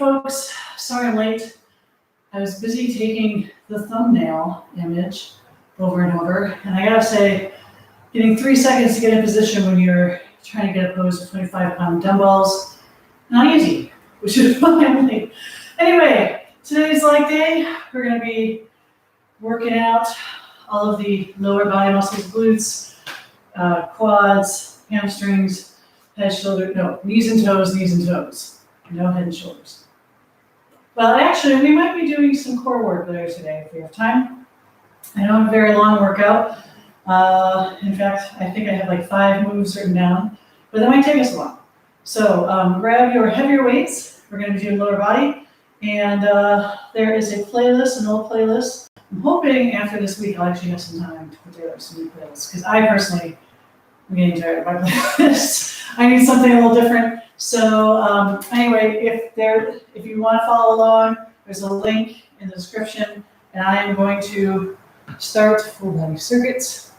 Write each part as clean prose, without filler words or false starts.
folks. Sorry I'm late. I was busy taking the thumbnail image over and over, and I gotta say, getting 3 seconds to get in position when you're trying to get a pose with 25-pound dumbbells, not easy, which is why I'm late. Anyway, today's leg day. We're gonna be working out all of the lower body muscles, glutes, quads, hamstrings, knees and toes. No head and shoulders. Well, actually, we might be doing some core work there today if we have time. I don't have a very long workout. In fact, I think I have like 5 moves written down, but that might take us a while. So grab your heavier weights. We're going to be doing lower body. And there is a playlist, an old playlist. I'm hoping after this week I'll actually have some time to put together some new playlists, because I personally am getting tired of my playlists. I need something a little different. So anyway, if you want to follow along, there's a link in the description, and I am going to start full body circuits.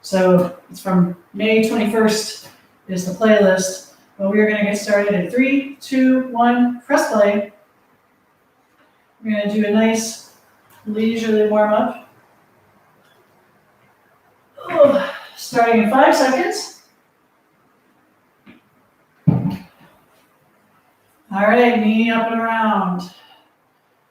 So it's from May 21st is the playlist, but we are going to get started in 3, 2, 1, press play. We're going to do a nice leisurely warm up. Starting in 5 seconds. All right, knee up and around.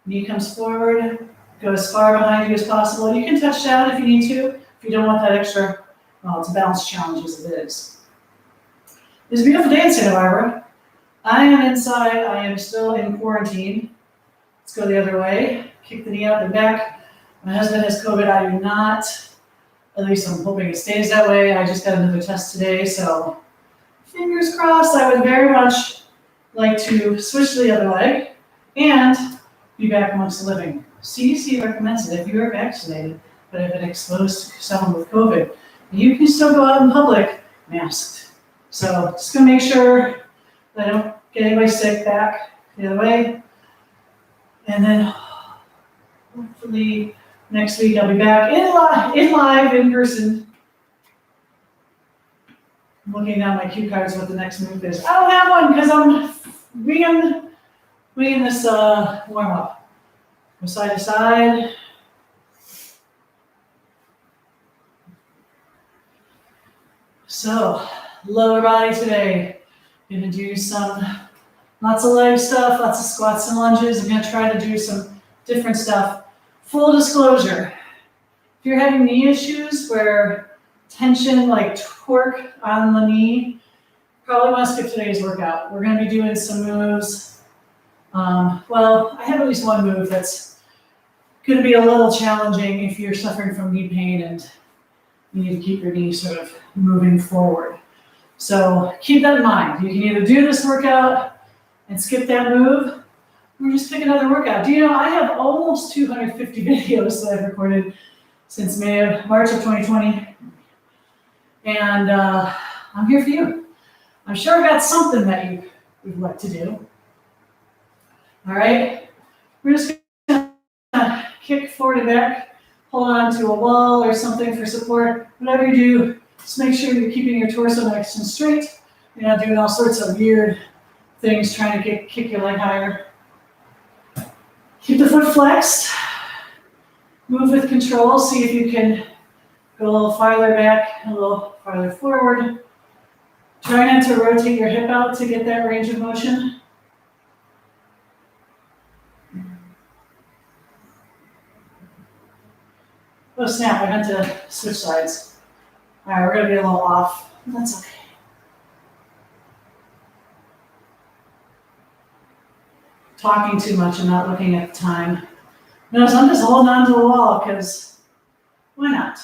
Knee comes forward, go as far behind you as possible. You can touch down if you need to, if you don't want that extra, well, it's a balance challenge as it is. It's a beautiful day in Santa Barbara. I am inside, I am still in quarantine. Let's go the other way. Kick the knee up and back. My husband has COVID, I do not. At least I'm hoping it stays that way. I just got another test today, so fingers crossed. I would very much like to switch to the other leg and be back amongst the living. CDC recommends that if you are vaccinated but have been exposed to someone with COVID, you can still go out in public masked. So just gonna make sure that I don't get anybody sick. Back the other way. And then hopefully next week I'll be back in person. I'm looking down my cue cards what the next move is. I don't have one because I'm winging this warm up. Go side to side. So, lower body today. Gonna do lots of leg stuff, lots of squats and lunges. I'm gonna try to do some different stuff. Full disclosure, if you're having knee issues where tension, like torque on the knee, probably want to skip today's workout. We're going to be doing some moves. Well, I have at least one move that's going to be a little challenging if you're suffering from knee pain and you need to keep your knee sort of moving forward. So keep that in mind. You can either do this workout and skip that move, or just pick another workout. Do you know, I have almost 250 videos that I've recorded since March of 2020. And I'm here for you. I'm sure I got something that you would like to do. All right, we're just gonna kick forward and back, hold on to a wall or something for support. Whatever you do, just make sure you're keeping your torso nice and straight. You're not doing all sorts of weird things trying to kick your leg higher. Keep the foot flexed. Move with control. See if you can go a little farther back, a little farther forward. Try not to rotate your hip out to get that range of motion. Oh snap, I meant to switch sides. All right, we're gonna be a little off. That's okay. Talking too much and not looking at the time. Notice I'm just holding on to the wall because why not?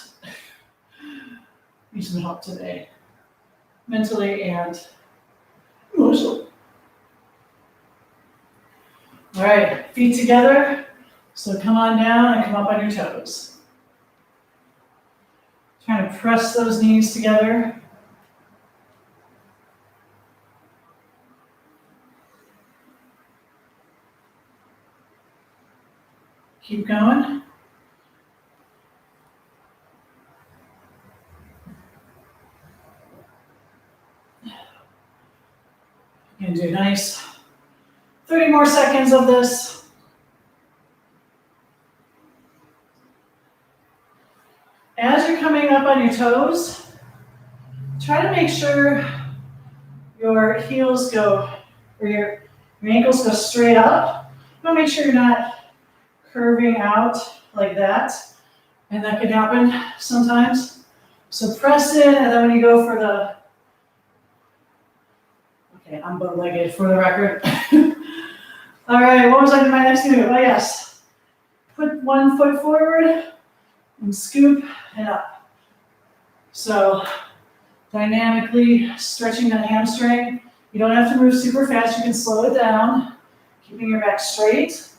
Need some help today, mentally and emotionally. All right, feet together. So come on down and come up on your toes. Trying to press those knees together. Keep going. You're gonna do a nice 30 more seconds of this. As you're coming up on your toes, try to make sure your heels go, or your ankles go straight up. You want to make sure you're not curving out like that. And that can happen sometimes. So press in, and then when you go for the, okay, I'm bow-legged for the record. All right, what was my next move? Oh yes, put one foot forward and scoop and up. So dynamically stretching that hamstring. You don't have to move super fast, you can slow it down. Keeping your back straight,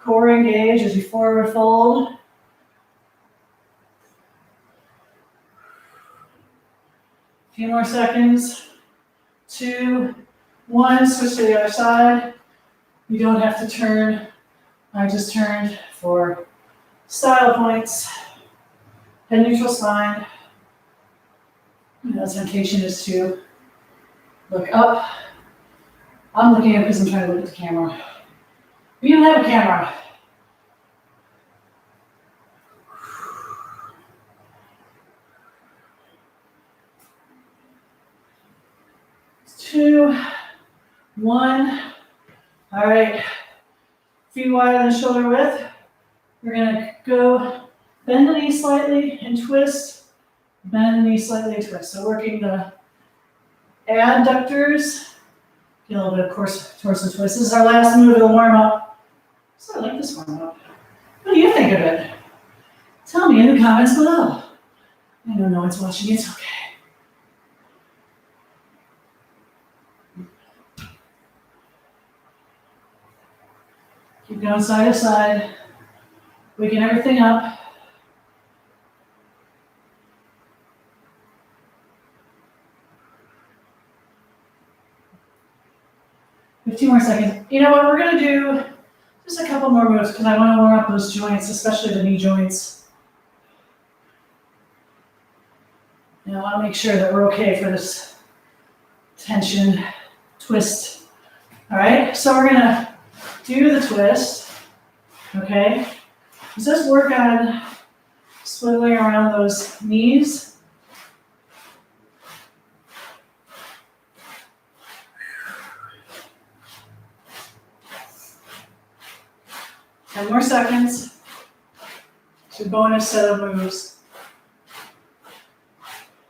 core engaged as you forward fold. A few more seconds. 2, 1, switch to the other side. You don't have to turn. I just turned for style points. Head neutral spine. The temptation is to look up. I'm looking up because I'm trying to look at the camera. We don't have a camera. Two, 1. All right, feet wider than shoulder width. We're gonna go bend the knee slightly and twist, bend the knee slightly and twist. So working the adductors, get a little bit of torso twist. This is our last move of the warm-up. So I like this warm-up. What do you think of it? Tell me in the comments below. I know no one's watching, it's okay. Keep going side to side, waking everything up. $15 more seconds. You know what, we're gonna do just a couple more moves because I want to warm up those joints, especially the knee joints. And I want to make sure that we're okay for this tension twist. All right, so we're gonna do the twist, okay? Just work on swiveling around those knees. Ten more seconds. It's a bonus set of moves.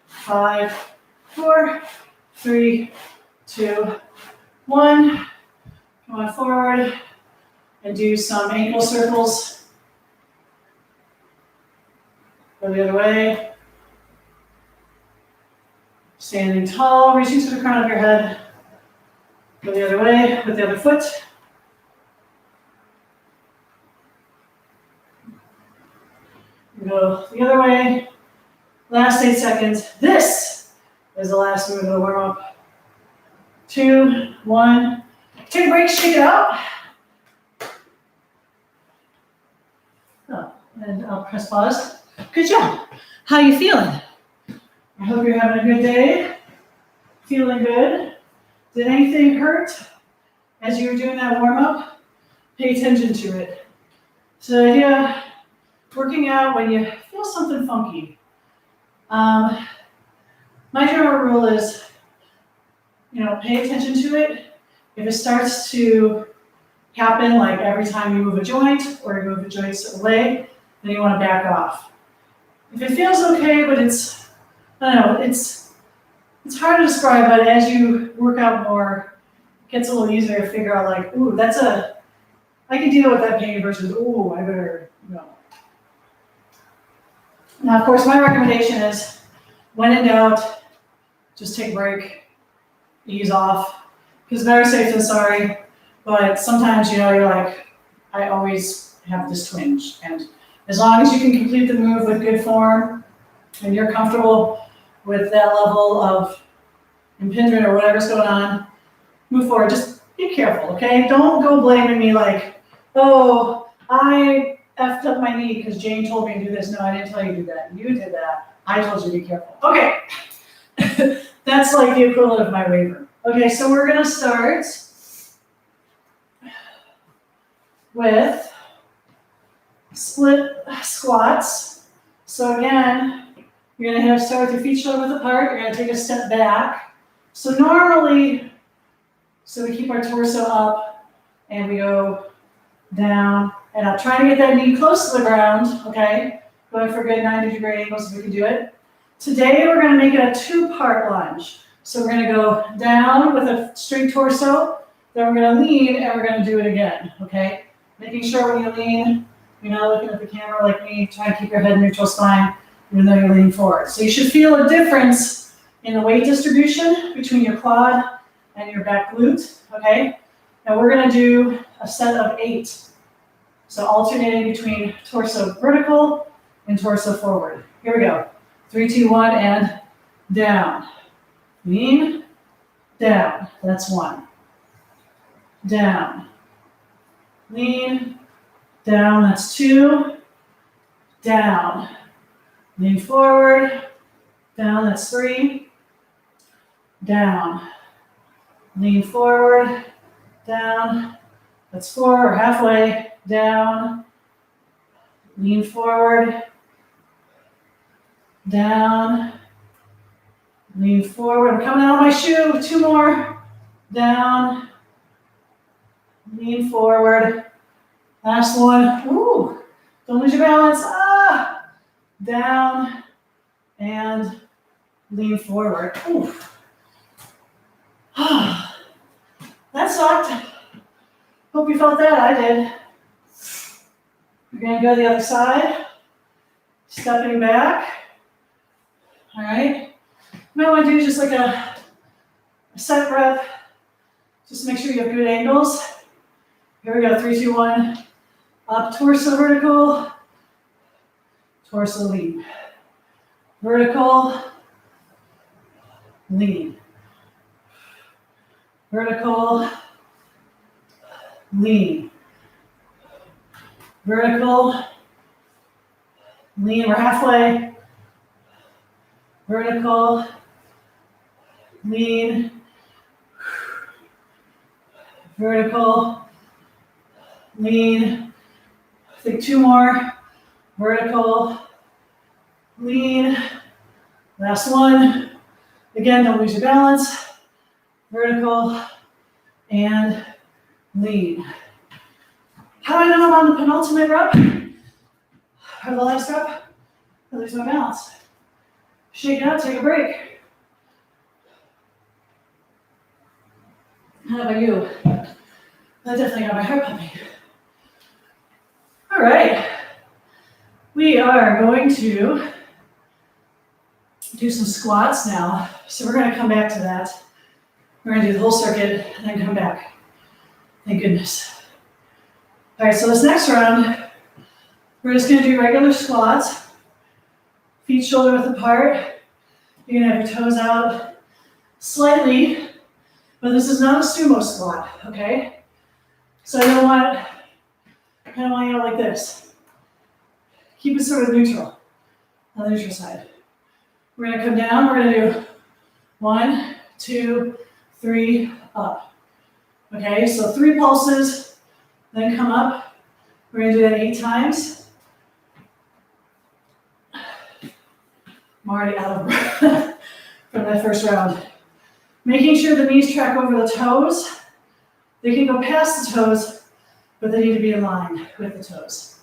5, 4, 3, 2, 1. Come on forward and do some ankle circles. Go the other way. Standing tall, reaching to the crown of your head. Go the other way with the other foot. Go the other way. Last 8 seconds. This is the last move of the warm-up. 2, 1. Take a break, shake it out. Oh, and I'll press pause. Good job. How are you feeling? I hope you're having a good day. Feeling good. Did anything hurt as you were doing that warm-up? Pay attention to it. So yeah, working out when you feel something funky. My general rule is, pay attention to it. If it starts to happen like every time you move a joint or you move a joint a certain way, then you want to back off. If it feels okay, but it's hard to describe, but as you work out more, it gets a little easier to figure out like, ooh, I can deal with that pain versus, ooh, I better go. Now, of course, my recommendation is when in doubt, just take a break, ease off. Because better safe than sorry, but sometimes, you're like, I always have this twinge. And as long as you can complete the move with good form and you're comfortable with that level of impingement or whatever's going on, move forward. Just be careful, okay? Don't go blaming me like, oh, I effed up my knee because Jane told me to do this. No, I didn't tell you to do that. You did that. I told you to be careful. Okay. That's like the equivalent of my waiver. Okay, so we're gonna start with split squats. So again, you're gonna have to start with your feet shoulder width apart. You're gonna take a step back. So normally, so we keep our torso up and we go down and up. Trying to get that knee close to the ground, okay? Going for good 90-degree angles if we can do it. Today, we're gonna make it a two-part lunge. So we're gonna go down with a straight torso, then we're gonna lean and we're gonna do it again, okay? Making sure when you lean, you're not looking at the camera like me, try to keep your head neutral spine, even though you're leaning forward. So you should feel a difference in the weight distribution between your quad and your back glute, okay? Now we're gonna do a set of 8. So alternating between torso vertical and torso forward. Here we go. 3, 2, 1, and down. Lean, down. That's 1. Down. Lean, down. That's 2. Down. Lean forward. Down. That's 3. Down. Lean forward. Down. That's 4, or halfway. Down. Lean forward. Down. Lean forward. I'm coming out of my shoe. 2 more. Down. Lean forward. Last one. Ooh. Don't lose your balance. Ah. Down. And lean forward. Ooh. That sucked. Hope you felt that. I did. We're going to go to the other side. Stepping back. All right. What I want to do is just like a set rep. Just make sure you have good angles. Here we go. 3, 2, 1. Up, torso vertical. Torso lean. Vertical. Lean. Vertical. Lean. Vertical. Lean. We're halfway. Vertical. Lean. Vertical. Lean. I think 2 more. Vertical. Lean. Last one. Again, don't lose your balance. Vertical and lean. How do I know I'm on the penultimate rep? Or the last rep? I lose my balance. Shake it out, take a break. How about you? That definitely got my heart pumping. All right. We are going to do some squats now. So we're going to come back to that. We're going to do the whole circuit and then come back. Thank goodness. All right, so this next round, we're just going to do regular squats. Feet shoulder width apart. You're going to have your toes out slightly, but this is not a sumo squat, okay? So I don't want you out like this. Keep it sort of neutral, on the neutral side. We're going to come down. We're going to do 1, 2, 3, up. Okay, so 3 pulses, then come up. We're going to do that 8 times. I'm already out of breath from that first round. Making sure the knees track over the toes. They can go past the toes, but they need to be in line with the toes.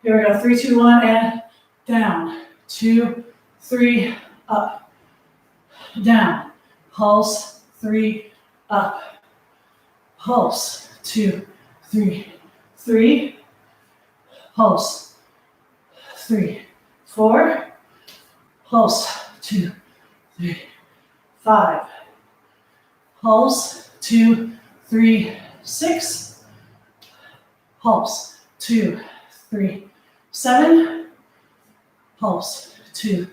Here we go, 3, 2, 1, and down. 2, 3, up. Down. Pulse, 3, up. Pulse, 2, 3, 3. Pulse, 3, 4. Pulse, 2, 3, 5. Pulse, 2, 3, 6. Pulse, 2, 3, 7. Pulse, 2,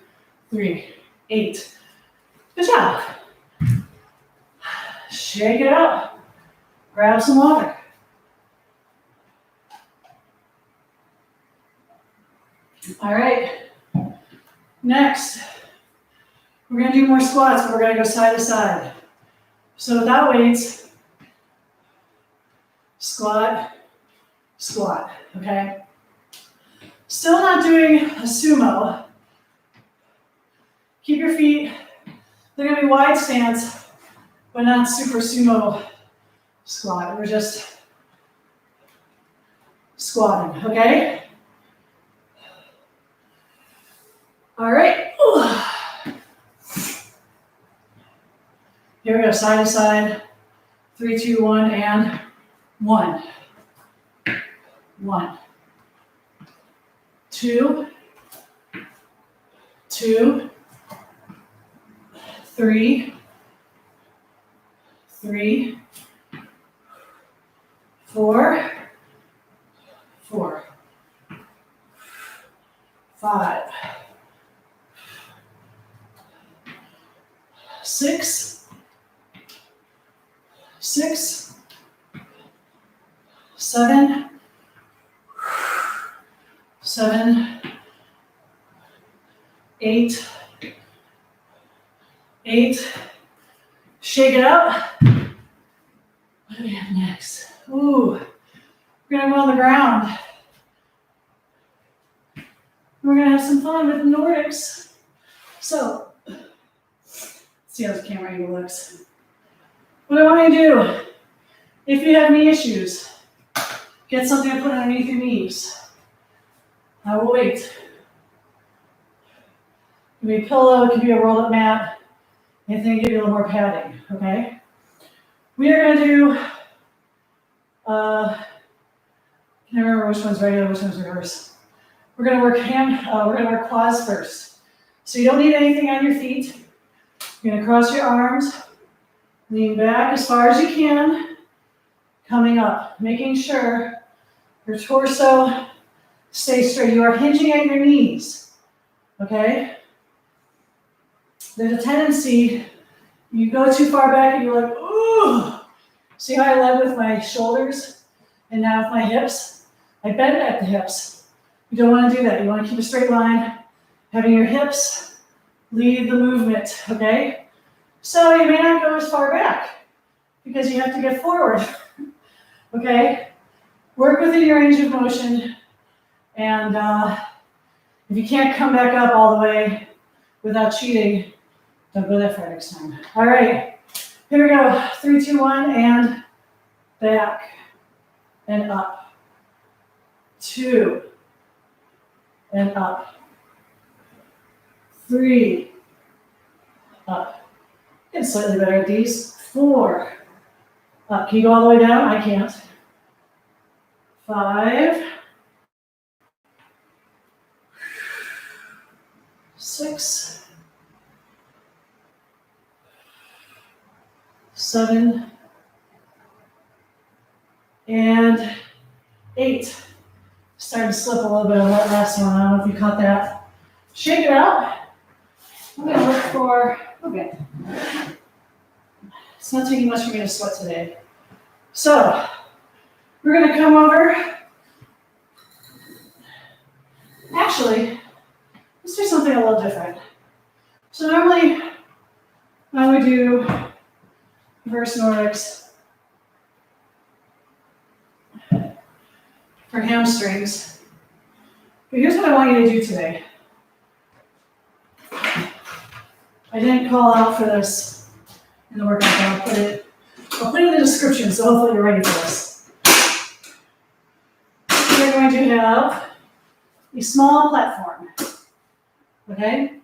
3, 8. Good job. Shake it out. Grab some water. All right. Next, we're going to do more squats, but we're going to go side to side. So without weights, squat, squat, okay? Still not doing a sumo. Keep your feet, they're gonna be wide stance, but not super sumo squat. We're just squatting, okay? All right. Here we go, side to side. 3, 2, 1, and 1. 1. 2. 2. 3. 3. 4. 4. 5. 6. 6. 7. 7. 8. 8. Shake it up. What do we have next? Ooh, we're gonna go on the ground. We're gonna have some fun with Nordics. So, let's see how this camera angle looks. What I want you to do, if you have knee issues, get something to put underneath your knees. I will wait. It can be a pillow, it can be a rolled up mat. Anything to give you a little more padding, okay? We are gonna do, can I remember which one's regular, which one's reverse? We're gonna work quads first. So you don't need anything on your feet. You're gonna cross your arms, lean back as far as you can, coming up, making sure your torso stays straight. You are hinging at your knees, okay? There's a tendency, you go too far back and you're like, ooh. See how I led with my shoulders and now with my hips? I bend at the hips. You don't want to do that. You want to keep a straight line, having your hips lead the movement, okay? So you may not go as far back because you have to get forward, okay? Work within your range of motion, and if you can't come back up all the way without cheating, don't go that far next time. All right, here we go. 3, 2, 1, and back and up. 2 and up. 3 up. Get slightly better at these. 4 up. Can you go all the way down? I can't. 5. 6. 7. And 8. Starting to slip a little bit on that last one. I don't know if you caught that. Shake it out. I'm going to look for, okay. It's not taking much for me to sweat today. So, we're going to come over. Actually, let's do something a little different. So normally, I would do reverse Nordics for hamstrings. But here's what I want you to do today. I didn't call out for this in the workout, but I'll put it in the description, so hopefully you're ready for this. We're going to have a small platform, okay?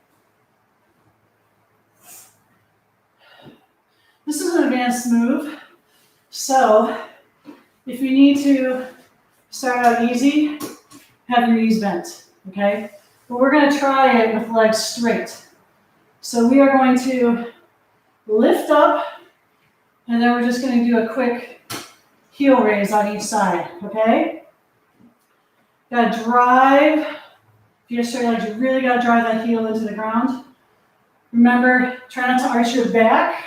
This is an advanced move, so if you need to start out easy, have your knees bent, okay? But we're going to try it with legs straight. So we are going to lift up, and then we're just going to do a quick heel raise on each side, okay? Got to drive. If you have straight legs, you really got to drive that heel into the ground. Remember, try not to arch your back.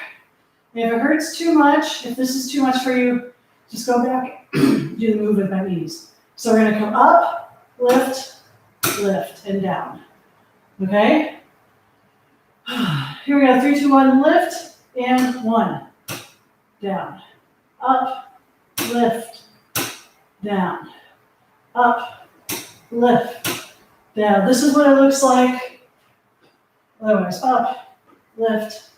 If it hurts too much, if this is too much for you, just go back, do the move with my knees. So we're going to come up, lift, lift, and down, okay? Here we go, 3, 2, 1, lift, and 1, down, up, lift, down, up, lift, down. This is what it looks like. Otherwise, up, lift,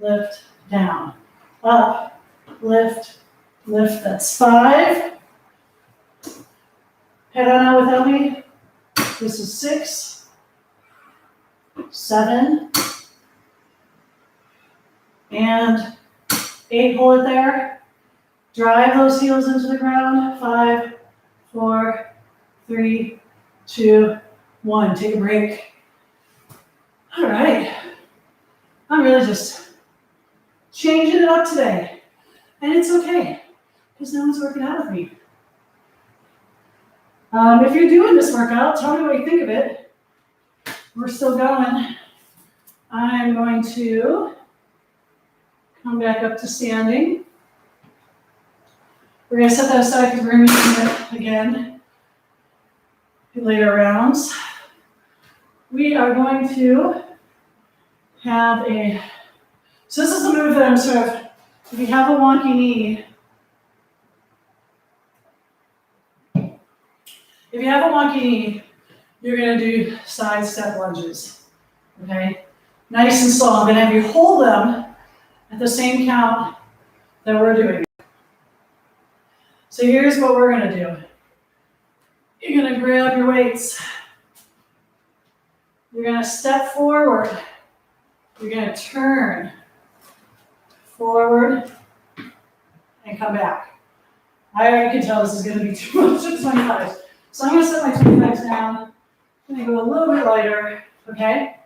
lift, down. Up, lift, lift. That's 5. Head on out without me. This is 6, 7, and 8. Hold it there. Drive those heels into the ground. 5, 4, 3, 2, 1. Take a break. All right. I'm really just changing it up today. And it's okay, because no one's working out with me. If you're doing this workout, tell me what you think of it. We're still going. I'm going to come back up to standing. We're going to set that aside because we're going to be doing it again in later rounds. We are going to have so this is the move that I'm sort of, if you have a wonky knee, you're going to do side step lunges, okay? Nice and slow. I'm going to have you hold them at the same count that we're doing. So here's what we're going to do. You're going to grab your weights. You're going to step forward. You're going to turn forward and come back. I already can tell this is going to be too much at 25. So I'm going to set my 25s down. I'm going to go a little bit lighter, okay?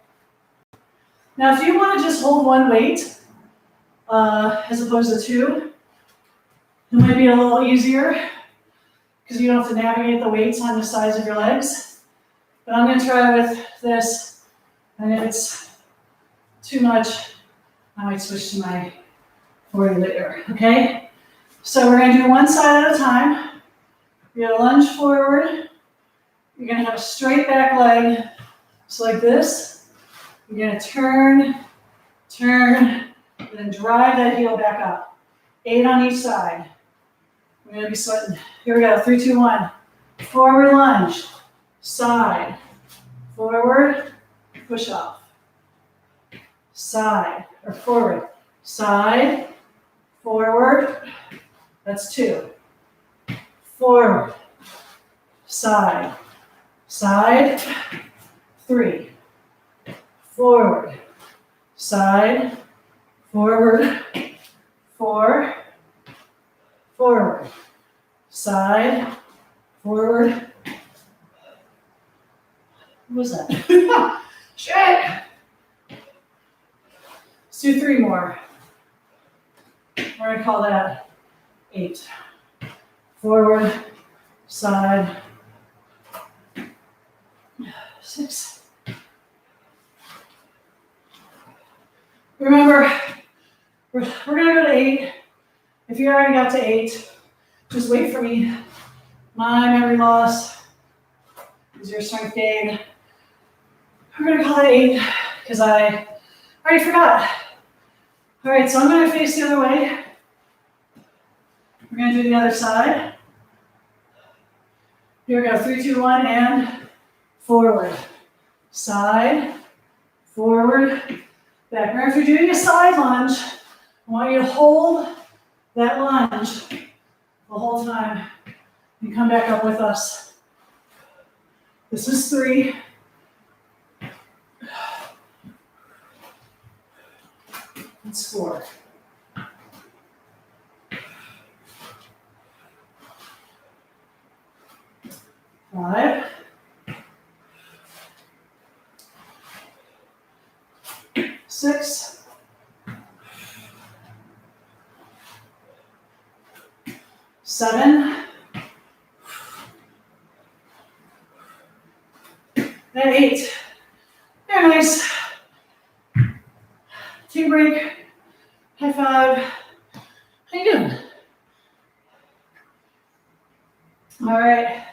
Now, if you want to just hold one weight as opposed to 2, it might be a little easier because you don't have to navigate the weights on the sides of your legs. But I'm going to try with this, and if it's too much, I might switch to my 40 later, okay? So we're going to do one side at a time. You're going to lunge forward. You're going to have a straight back leg, just like this. You're going to turn, and then drive that heel back up. 8 on each side. We're going to be sweating. Here we go. 3, 2, 1. Forward lunge. Side. Forward. Push off. Side. Or forward. Side. Forward. That's 2. Forward. Side. Side. 3. Forward. Side. Forward. 4. Forward. Side. Forward. What was that? Shit! Let's do 3 more. We're going to call that 8. Forward. Side. 6. Remember, we're going to go to 8. If you already got to 8, just wait for me. My memory loss is your strength gain. We're going to call it 8 because I already forgot. All right, so I'm going to face the other way. We're going to do the other side. Here we go. 3, 2, 1, and forward. Side, forward, back. Remember, if you're doing a side lunge, I want you to hold that lunge the whole time and come back up with us. This is 3. That's 4. 5. 6. 7. And 8. Very nice. Take a break. High five. How you doing? All right.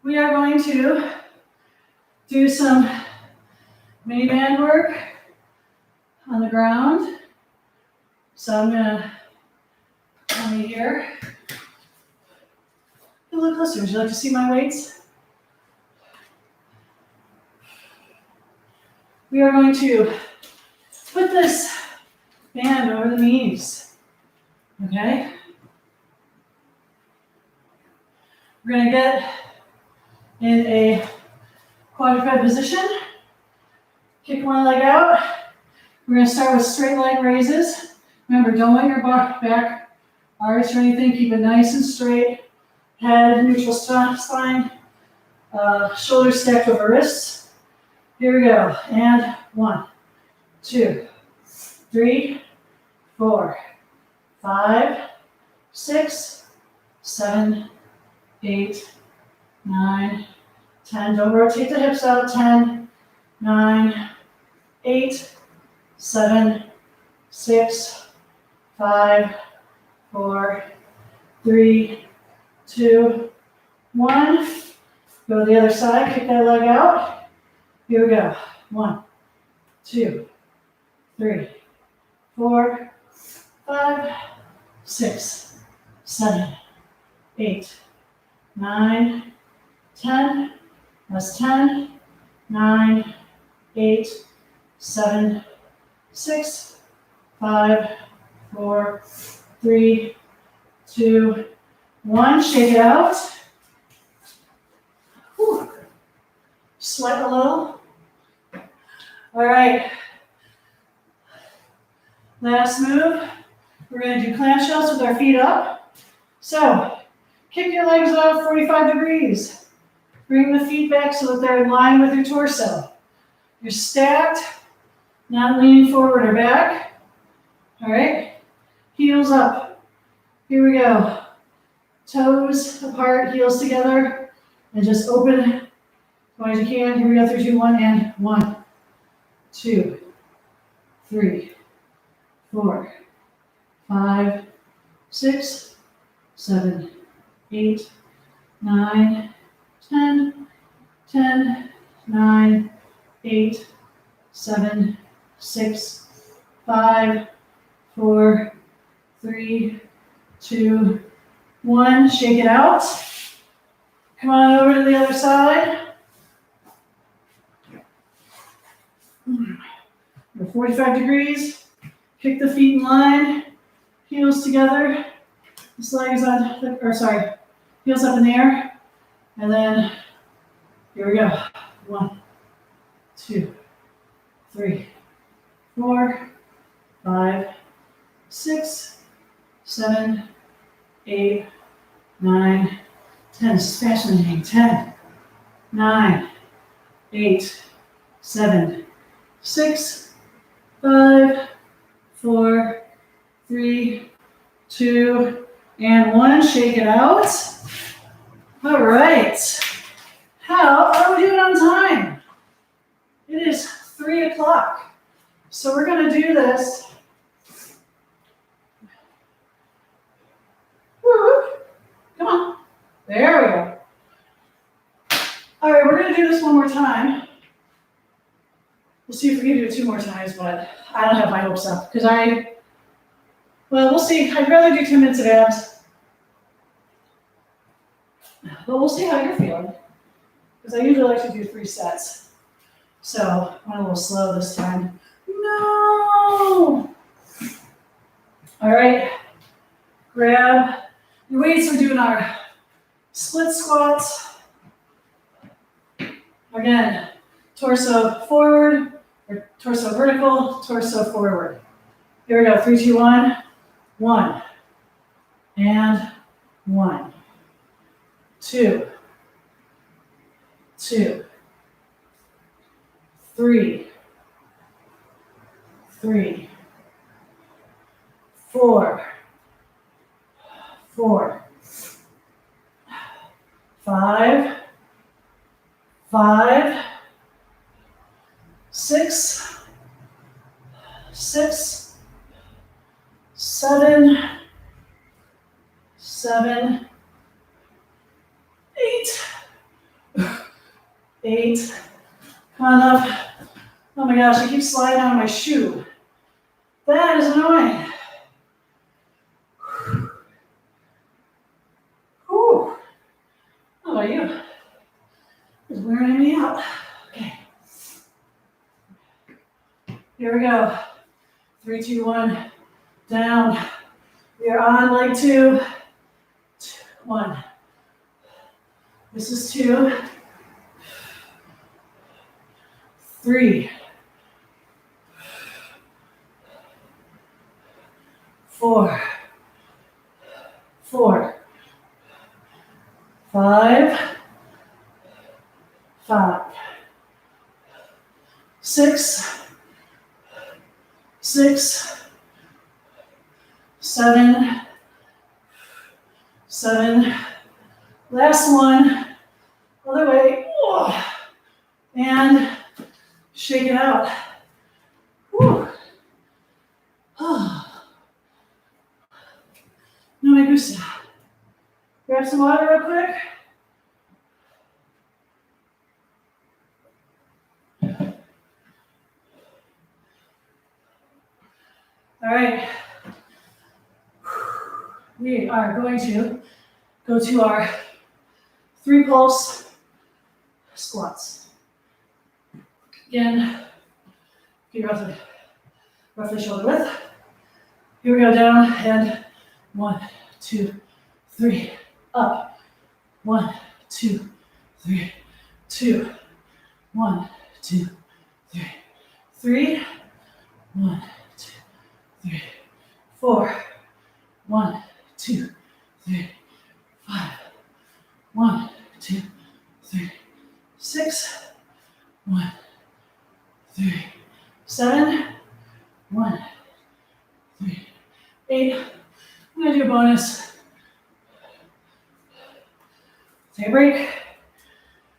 We are going to do some mini band work on the ground. So I'm gonna come here. a little closer. Would you like to see my weights? We are going to put this band over the knees. Okay? We're going to get in a quadruped position. Kick one leg out. We're going to start with straight leg raises. Remember, don't let your back arch or anything. Keep it nice and straight. Head, neutral spine. Shoulders stacked over wrists. Here we go. And 1, 2, 3, 4, 5, 6, 7, 8, 9, 10. Don't rotate the hips out. 10, 9, 8, 7, 6, 5, 4, 3, 2, 1. Go to the other side. Kick that leg out. Here we go. 1, 2, 3, 4, 5, 6, 7, 8, 9, 10. That's 10, 9, 8, 7, 6, 5, 4, 3, 2, 1. Shake it out. Whew. Sweat a little. All right. Last move. We're going to do clam shells with our feet up. So, kick your legs out 45 degrees. Bring the feet back so that they're in line with your torso. You're stacked, not leaning forward or back. All right. Heels up. Here we go. Toes apart, heels together, and just open as wide as you can. Here we go. 3, 2, 1, and 1, 2, 3, 4, 5, 6, 7, 8, 9, 10, 10, 9, 8, 7, 6, 5, 4, 3, 2, 1. Shake it out. Come on over to the other side. We're 45 degrees. Kick the feet in line. Heels together. This leg is on, heels up in the air. And then, here we go. 1, 2, 3, 4, 5, 6, 7, 8, 9, 10. This is fascinating. 10, 9, 8, 7, 6, 5, 4, 3, 2, and 1. Shake it out. All right. How are we doing on time? It is 3 o'clock. So we're going to do this. Woo. Come on. There we go. All right, we're going to do this one more time. We'll see if we can do it 2 more times, but I don't have my hopes up because well, we'll see. I'd rather do 10 minutes of abs. But we'll see how you're feeling. Because I usually like to do 3 sets. So I'm a little slow this time. No! All right. Grab your weights. We're doing our split squats. Again, torso forward, or torso vertical, torso forward. Here we go. 3, 2, 1. 1. And 1. 2. 2. 3. 3. 4. 4. 5. 5. 6. 6. 7. 7. 8. 8. Come on up. Oh my gosh, I keep sliding out of my shoe. That is annoying. Whew. out. Okay. Here we go. 3, 2, 1. Down. We are on leg 2. 1. This is 2. 3. 4. 4. 5. 5. 6. 6. 7. 7. Last one. Other way. And shake it out. Whew. No me gusta. Grab some water real quick. All right. We are going to go to our 3 pulse squats. Again, get roughly shoulder width. Here we go, down and 1, 2, 3, up. 1, 2, 3, 2, 1, 2, 3, 3, 1, 2, 3, 4, 1, 2, 3, 5, 1, 2, 3, 6, 1, 3, 7, 1, 3, 8. I'm gonna do a bonus. Take a break.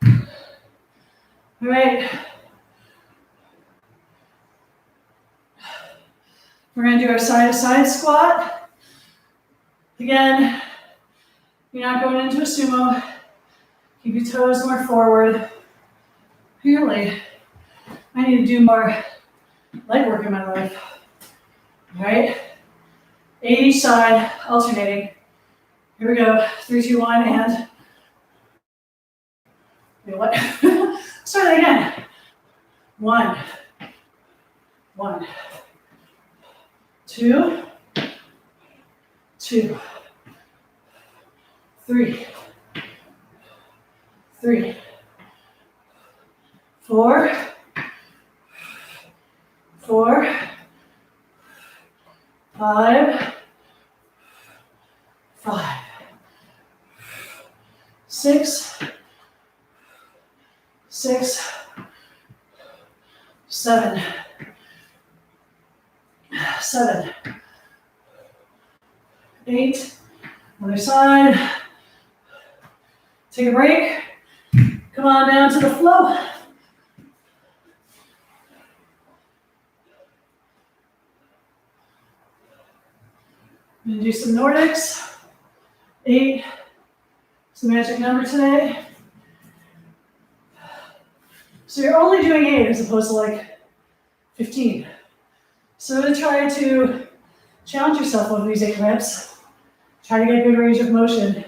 All right. We're gonna do our side-to-side squat. Again, you're not going into a sumo. Keep your toes more forward. Apparently, I need to do more leg work in my life. All right? 8 each side, alternating. Here we go. 3, 2, 1, and wait, what? Start that again. 1, 1, 2, 2, 3, 3, 4, 4, 5, 5, 6, 6, 7, 7, 8, other side. Take a break. Come on down to the flow. I'm gonna do some Nordics. 8, it's the magic number today. So you're only doing 8 as opposed to like 15. So I'm gonna try to challenge yourself over these 8 reps. Try to get a good range of motion.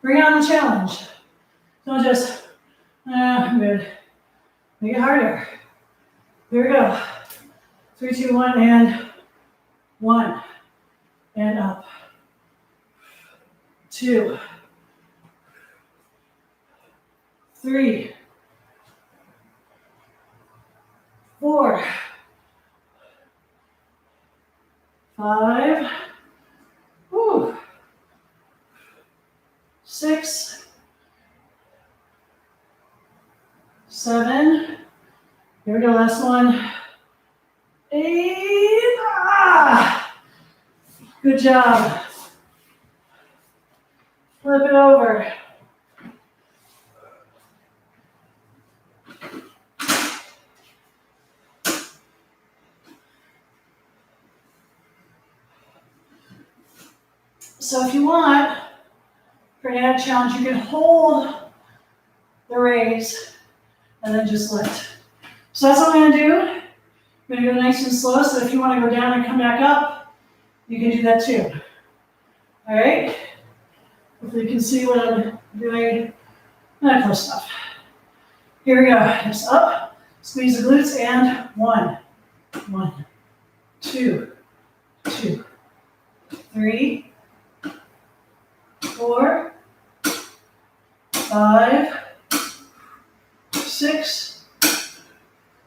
Bring on the challenge. Don't just, I'm good. Make it harder. Here we go. 3, 2, 1, and 1. And up. 2. 3. 4. 5. 6. 7. Here we go, last one. 8. Good job. Flip it over. So if you want, for an ab challenge, you can hold the raise and then just lift. So that's what I'm gonna do. I'm gonna go nice and slow, so if you wanna go down and come back up, you can do that too. All right? Hopefully you can see what I'm doing. Close enough. Here we go. Hips up. Squeeze the glutes and 1, 2, 3, 4, 5, 6,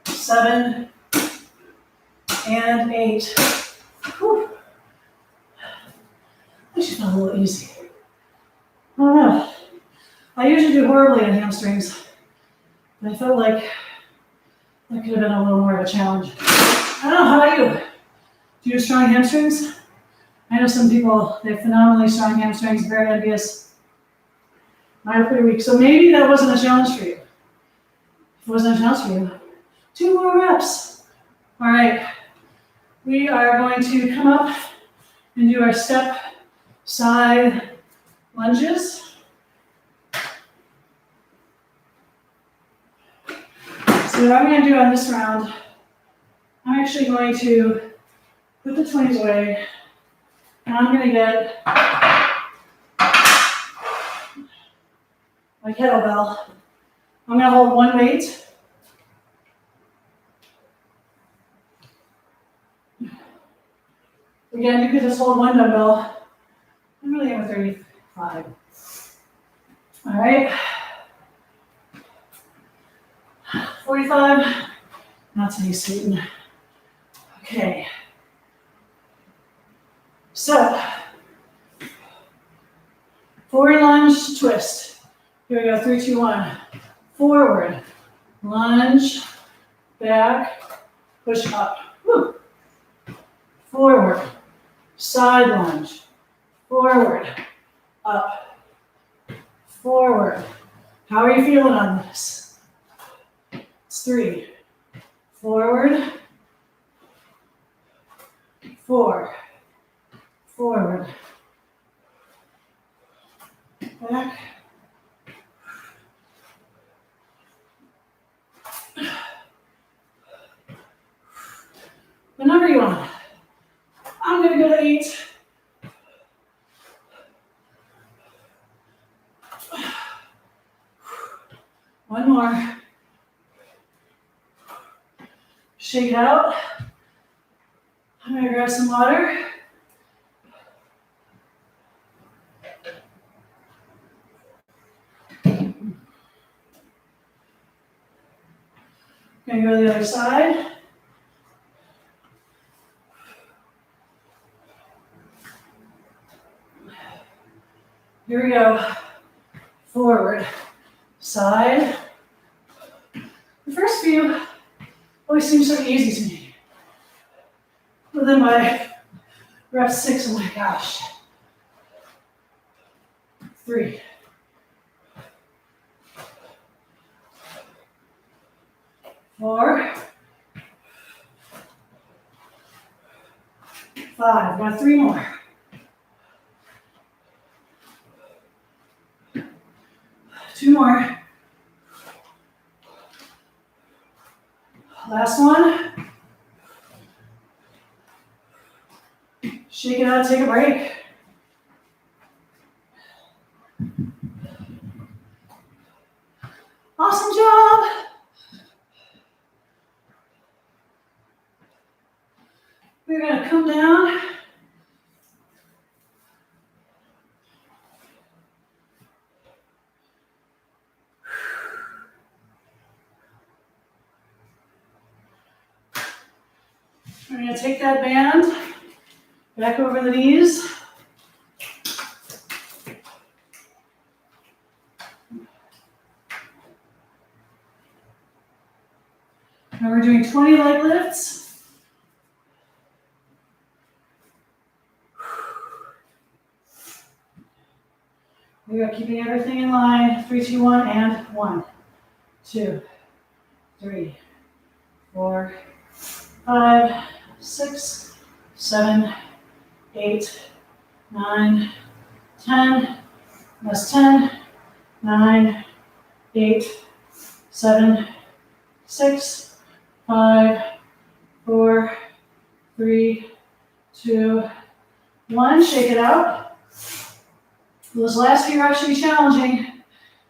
7, and 8. Whew. That should feel a little easy. I don't know. I usually do horribly on hamstrings, but I felt like that could have been a little more of a challenge. I don't know, how about you? Do you have strong hamstrings? I know some people, they have phenomenally strong hamstrings, very envious. Mine are pretty weak, so maybe that wasn't a challenge for you. If it wasn't a challenge for you, 2 more reps. All right, we are going to come up and do our step side lunges. So what I'm going to do on this round, I'm actually going to put the 20s away, and I'm going to get my kettlebell. I'm going to hold one weight. Again, you could just hold one dumbbell. I'm really at 35. All right. 45. Not to be sweetened. Okay. So, forward lunge, twist. Here we go, 3, 2, 1. Forward, lunge, back, push up. Woo. Forward, side lunge, forward, up, forward. How are you feeling on this? It's 3. Forward, 4, forward, back, the number you want. I'm going to go to 8. One more. Shake it out. I'm going to grab some water. Going to go to the other side. Here we go. Forward, side. The first few always seem so easy to me. But then by rep 6, oh my gosh. 3. 4. 5. Got 3 more. 2 more. Last one. Shake it out, take a break. Awesome job. We're going to come down. We're going to take that band back over the knees. Now we're doing 20 leg lifts. We are keeping everything in line. 3, 2, 1, and 1, 2, 3, 4, 5, 6, 7, 8, 9, 10. That's 10, 9, 8, 7, 6, 5, 4, 3, 2, 1. Shake it out. Those last few are actually challenging.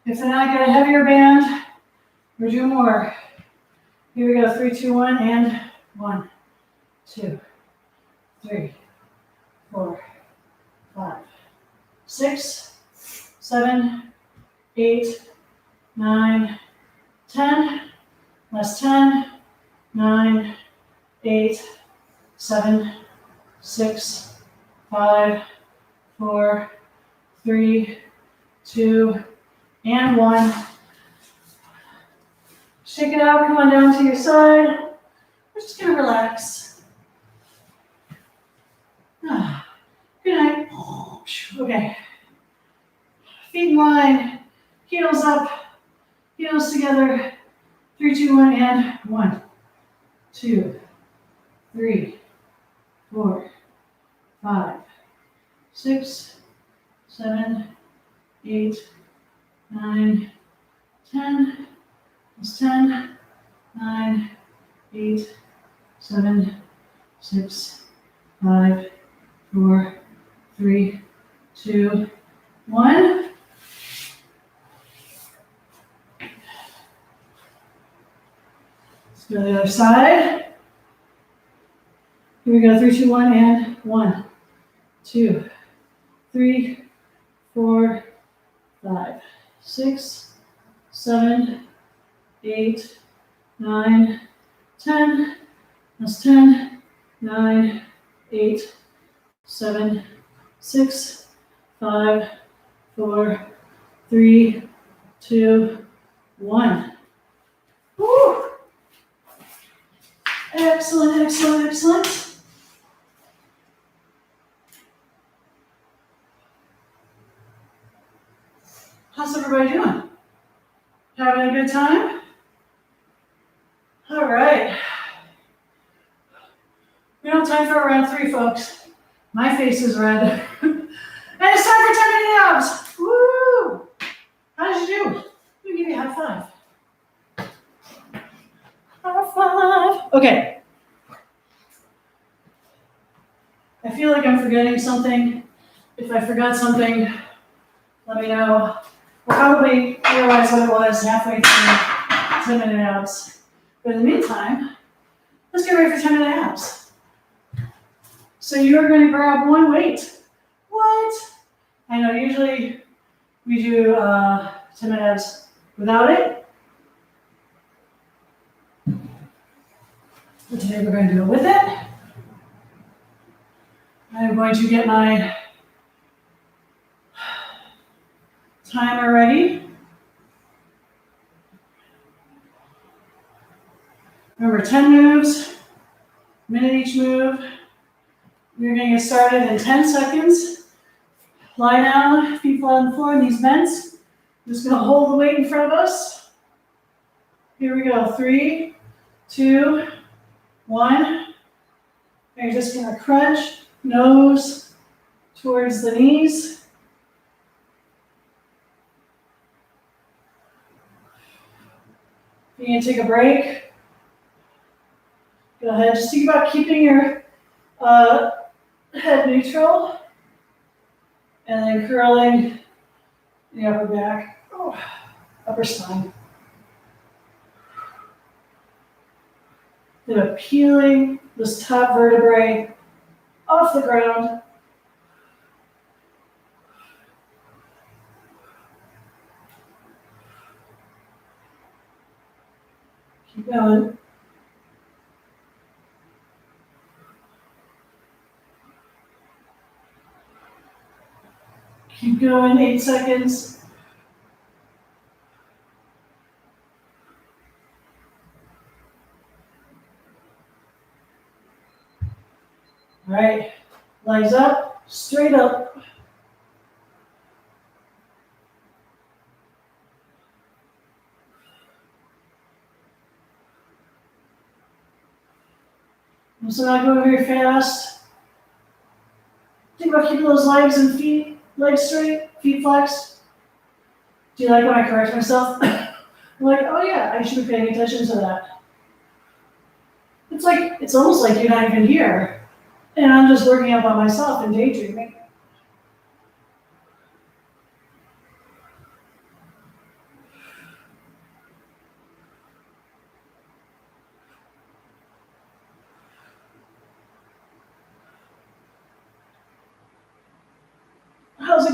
If they're not, get a heavier band. We're doing more. Here we go, 3, 2, 1, and 1, 2, 3, 4, 5, 6, 7, 8, 9, 10, last 10, 9, 8, 7, 6, 5, 4, 3, 2, and 1. Shake it out, come on down to your side. We're just gonna relax. Good night. Okay. Feet in line, heels up, heels together. 3, 2, 1, and 1, 2, 3, 4, 5, 6, 7, 8, 9, 10. That's 10, 9, 8, 7, 6, 5, 4, 3, 2, 1. Let's go to the other side. Here we go, 3, 2, 1, and 1, 2, 3, 4, 5, 6, 7, 8, 9, 10. That's 10, 9, 8, 7, 6, 5, 4, 3, 2, 1. Woo! Excellent, excellent, excellent. How's everybody doing? Having a good time? All right. We don't have time for round 3, folks. My face is red. And it's time for 10-minute abs. Woo! How did you do? Let me give you a high five. High five. Okay. I feel like I'm forgetting something. If I forgot something, let me know. We'll probably realize what it was halfway through 10-minute abs. But in the meantime, let's get ready for 10-minute abs. So you're going to grab one weight. What? I know usually we do 10-minute abs without it. But today we're going to do it with it. I'm going to get my timer ready. Remember, 10 moves, minute each move. We're going to get started in 10 seconds. Lie down, feet flat on the floor, knees bent. I'm just going to hold the weight in front of us. Here we go. 3, 2, 1. And you're just going to crunch, nose towards the knees. You're going to take a break. Go ahead. Just think about keeping your head neutral and then curling the upper back, upper spine. Then peeling this top vertebrae off the ground. Keep going. Keep going, 8 seconds. All right, legs up, straight up. So not going very fast. Think about keeping those legs and feet, legs straight, feet flexed. Do you like when I correct myself? I'm like, oh yeah, I should be paying attention to that. It's almost like you're not even here. And I'm just working out by myself and daydreaming.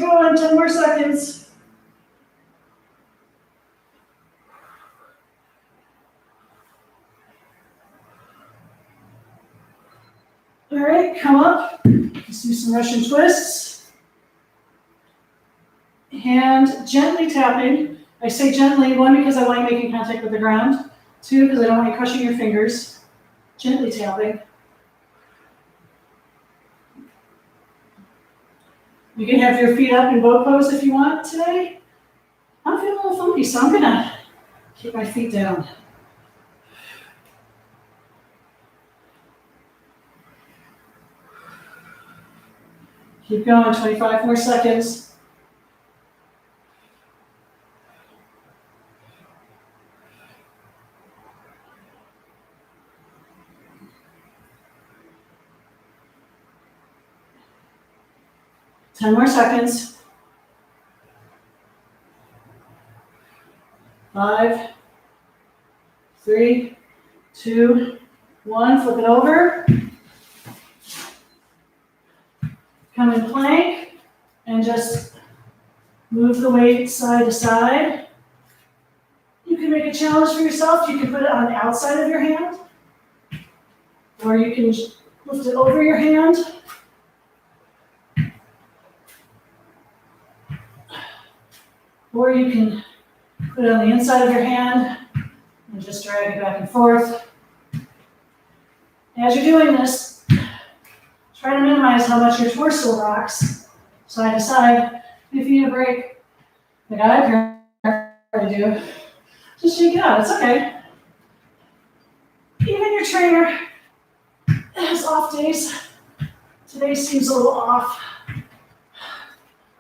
going, 10 more seconds. All right, come up. Let's do some Russian twists. Hand gently tapping. I say gently, one, because I want you making contact with the ground. Two, because I don't want you crushing your fingers. Gently tapping. You can have your feet up in boat pose if you want today. I'm feeling a little funky, so I'm gonna keep my feet down. Keep going, 25 more seconds. Ten more seconds. 5, 3, 2, 1. Flip it over. Come in plank and just move the weight side to side. You can make a challenge for yourself. You can put it on the outside of your hand, or you can lift it over your hand. Or you can put it on the inside of your hand and just drag it back and forth. As you're doing this, try to minimize how much your torso rocks side to side. If you need a break, like I apparently do, just shake it out. It's okay. Even your trainer has off days. Today seems a little off.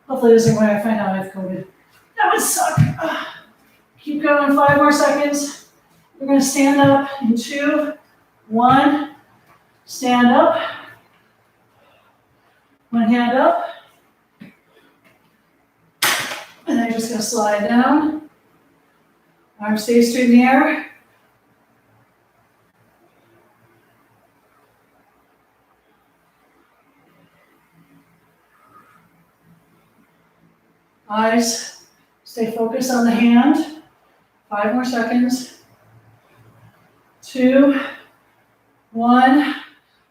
Hopefully this isn't where I find out I have COVID. That would suck. Keep going, 5 more seconds. We're gonna stand up in 2, 1. Stand up. One hand up. And then you're just gonna slide down. Arm stays straight in the air. Eyes stay focused on the hand. 5 more seconds. 2, 1.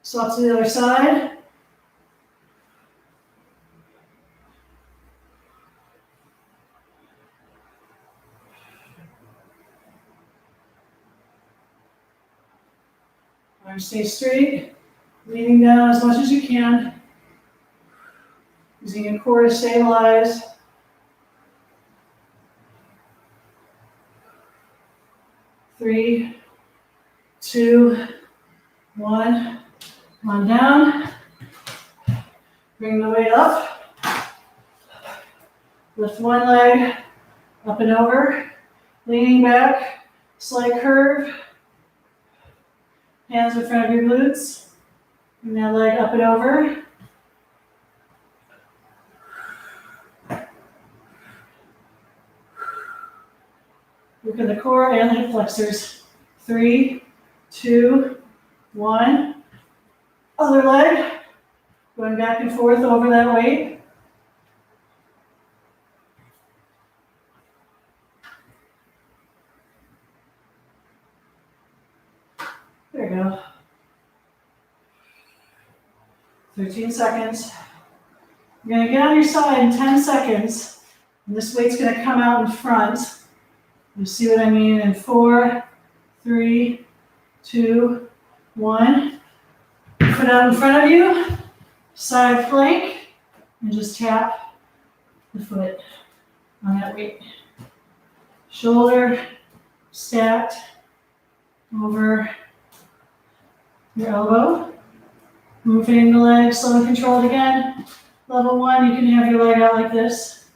Swap to the other side. Arm stay straight. Leaning down as much as you can. Using your core to stabilize. 3, 2, 1. Come on down. Bring the weight up. Lift one leg up and over. Leaning back. Slight curve. Hands in front of your glutes. Bring that leg up and over. Work in the core and the hip flexors. 3, 2, 1. Other leg. Going back and forth over that weight. There you go. 13 seconds. You're going to get on your side in 10 seconds. And this weight's going to come out in front. You see what I mean? In 4, 3, 2, 1. Foot out in front of you. Side plank. And just tap the foot on that weight. Shoulder stacked over your elbow. Moving the leg slow and controlled again. Level 1, you can have your leg out like this.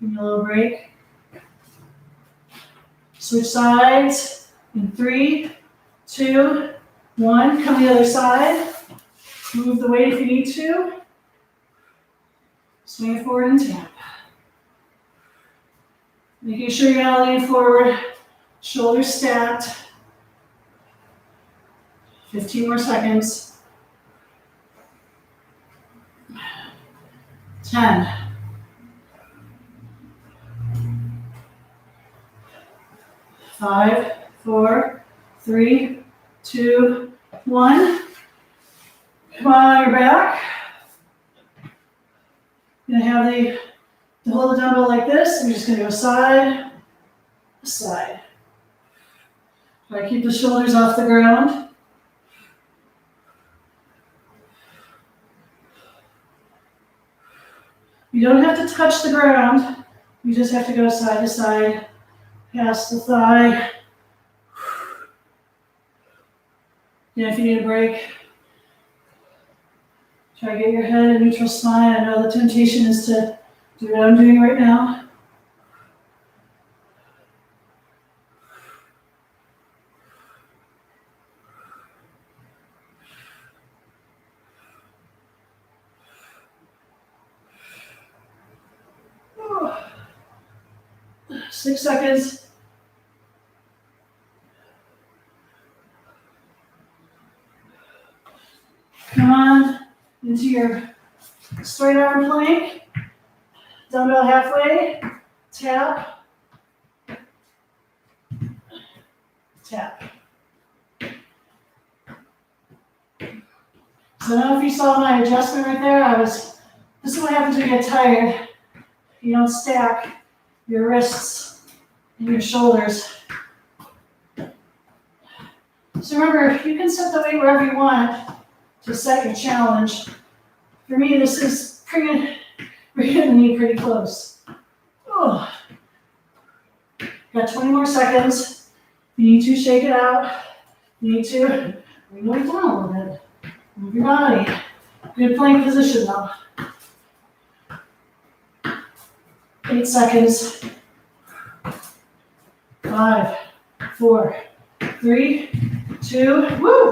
Give me a little break. Switch sides in 3, 2, 1. Come the other side. Move the weight if you need to. Swing it forward and tap. Making sure you're not leaning forward. Shoulders stacked. 15 more seconds. 10, 5, 4, 3, 2, 1. Come on your back. You're gonna have to hold the dumbbell like this. We're just gonna go side to side. Try to keep the shoulders off the ground. You don't have to touch the ground. You just have to go side to side, past the thigh. Yeah, if you need a break, try to get your head in neutral spine. I know the temptation is to do what I'm doing right now. Oh. 6 seconds. Come on into your straight arm plank. Dumbbell halfway. Tap. Tap. So I don't know if you saw my adjustment right there. This is what happens when you get tired. You don't stack your wrists and your shoulders. So remember, you can set the weight wherever you want to set your challenge. For me, this is bringing the knee pretty close. Oh. Got 20 more seconds. You need to shake it out. You need to bring the weight down a little bit. Move your body. Good plank position though. 8 seconds. 5, 4, 3, 2, woo!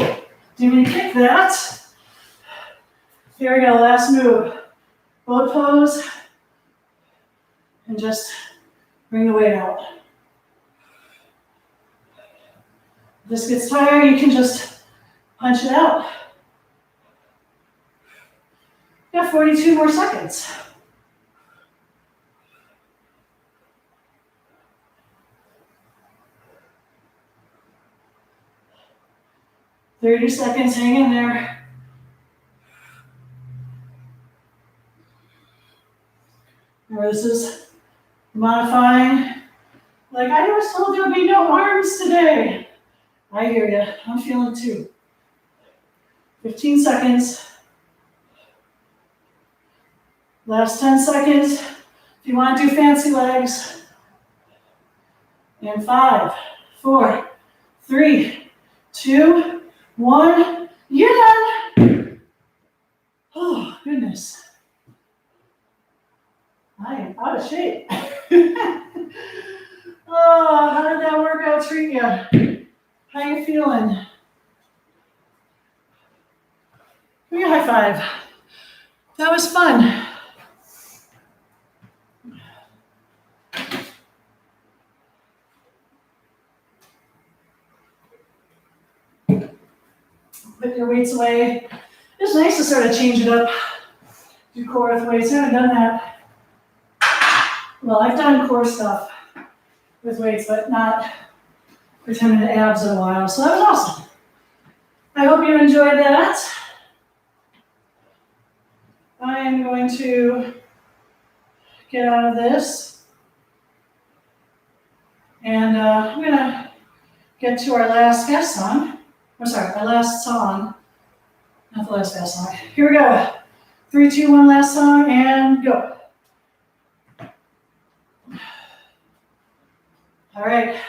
Didn't mean to kick that. Here we go, last move. Boat pose. And just bring the weight out. If this gets tired, you can just punch it out. You got 42 more seconds. "30 seconds, hang in there." Remember, this is modifying. Like, I was told there would be no arms today. I hear you. I'm feeling it too. 15 seconds. Last 10 seconds. If you want to do fancy legs. And 5, 4, 3, 2, 1. You're done. Oh, goodness. I am out of shape. Oh, how did that workout treat you? How you feeling? Give me a high five. That was fun. Put your weights away. It's nice to sort of change it up. Do core with weights. I haven't done that. Well, I've done core stuff with weights, but not pretending to abs in a while. So that was awesome. I hope you enjoyed that. I am going to get out of this. And I'm going to get to our last fast song. Our last song. Not the last fast song. Here we go. 3, 2, 1, last song, and go. All right.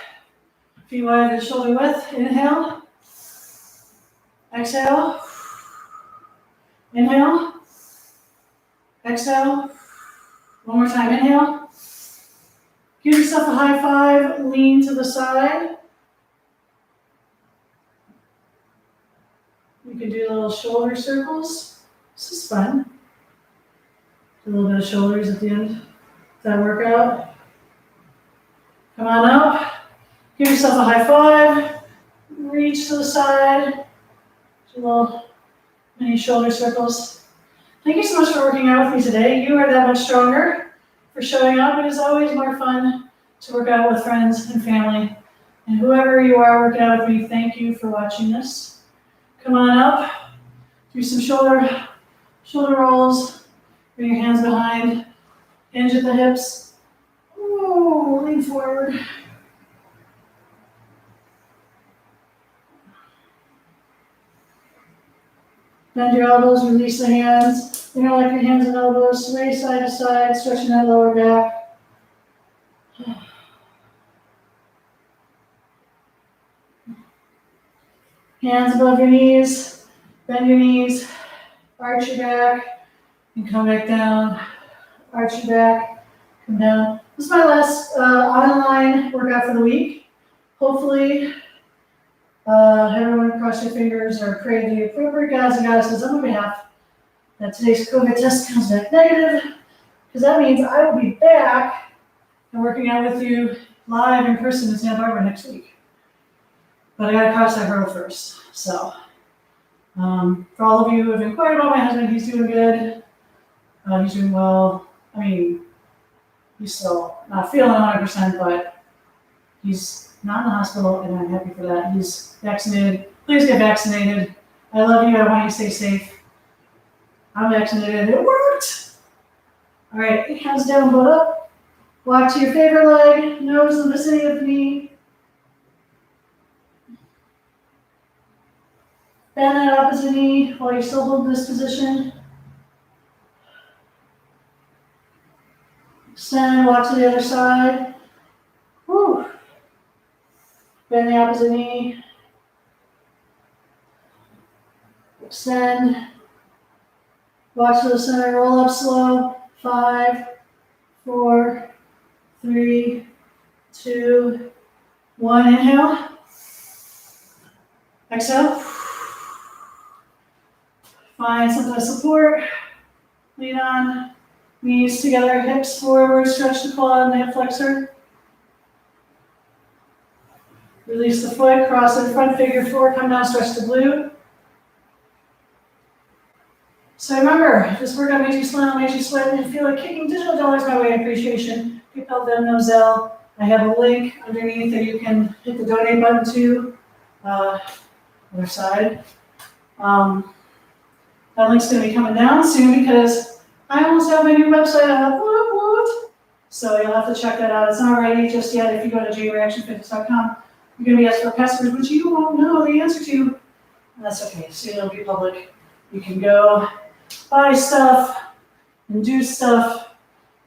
Feet wide and shoulder width. Inhale. Exhale. Inhale. Exhale. One more time. Inhale. Give yourself a high five. Lean to the side. You can do little shoulder circles. This is fun. Do a little bit of shoulders at the end of that workout. Come on up. Give yourself a high five. Reach to the side. Do little mini shoulder circles. Thank you so much for working out with me today. You are that much stronger for showing up. It is always more fun to work out with friends and family And whoever you are working out with me, thank you for watching this. Come on up, do some shoulder rolls, bring your hands behind, hinge at the hips. Ooh, lean forward. Bend your elbows, release the hands. You're gonna let your hands and elbows sway side to side, stretching that lower back. Hands above your knees, bend your knees, arch your back, and come back down. Arch your back, come down. This is my last online workout for the week. Hopefully, everyone cross your fingers or pray the appropriate gods and goddesses on my behalf that today's COVID test comes back negative, because that means I will be back and working out with you live in person in Santa Barbara next week. But I gotta cross that hurdle first. So, for all of you who have inquired about my husband, he's doing good. He's doing well. I mean, he's still not feeling 100%, but he's not in the hospital, and I'm happy for that. He's vaccinated. Please get vaccinated. I love you. I want you to stay safe. I'm vaccinated. It worked. All right, hands down, butt up. Walk to your favorite leg, nose in the vicinity of the knee. Bend that opposite knee while you're still holding this position. Extend, walk to the other side. Woo. Bend the opposite knee. Extend. Walk to the center, roll up slow. 5, 4, 3, 2, 1. Inhale. Exhale. Find some kind of support. Lean on. Knees together, hips forward, stretch the quad and the hip flexor. Release the foot, cross in front, figure 4, come down, stretch the glute. So remember, if this workout makes you smile, makes you sweat, and feel like kicking digital dollars my way in appreciation, PayPal, Venmo, Zelle. I have a link underneath that you can hit the donate button to. Other side. That link's going to be coming down soon because I almost have my new website up. So you'll have to check that out. It's not ready just yet. If you go to jreactionfitness.com, you're going to be asked for a password, which you won't know the answer to. And that's okay. Soon it'll be public. You can go buy stuff and do stuff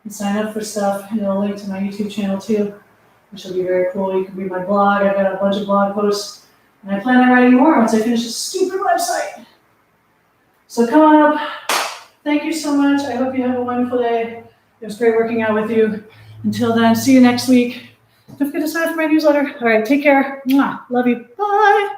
and sign up for stuff. And it'll link to my YouTube channel too, which will be very cool. You can read my blog. I've got a bunch of blog posts. And I plan on writing more once I finish this stupid website. So come on up. Thank you so much. I hope you have a wonderful day. It was great working out with you. Until then, see you next week. Don't forget to sign up for my newsletter. All right, take care. Mwah. Love you. Bye.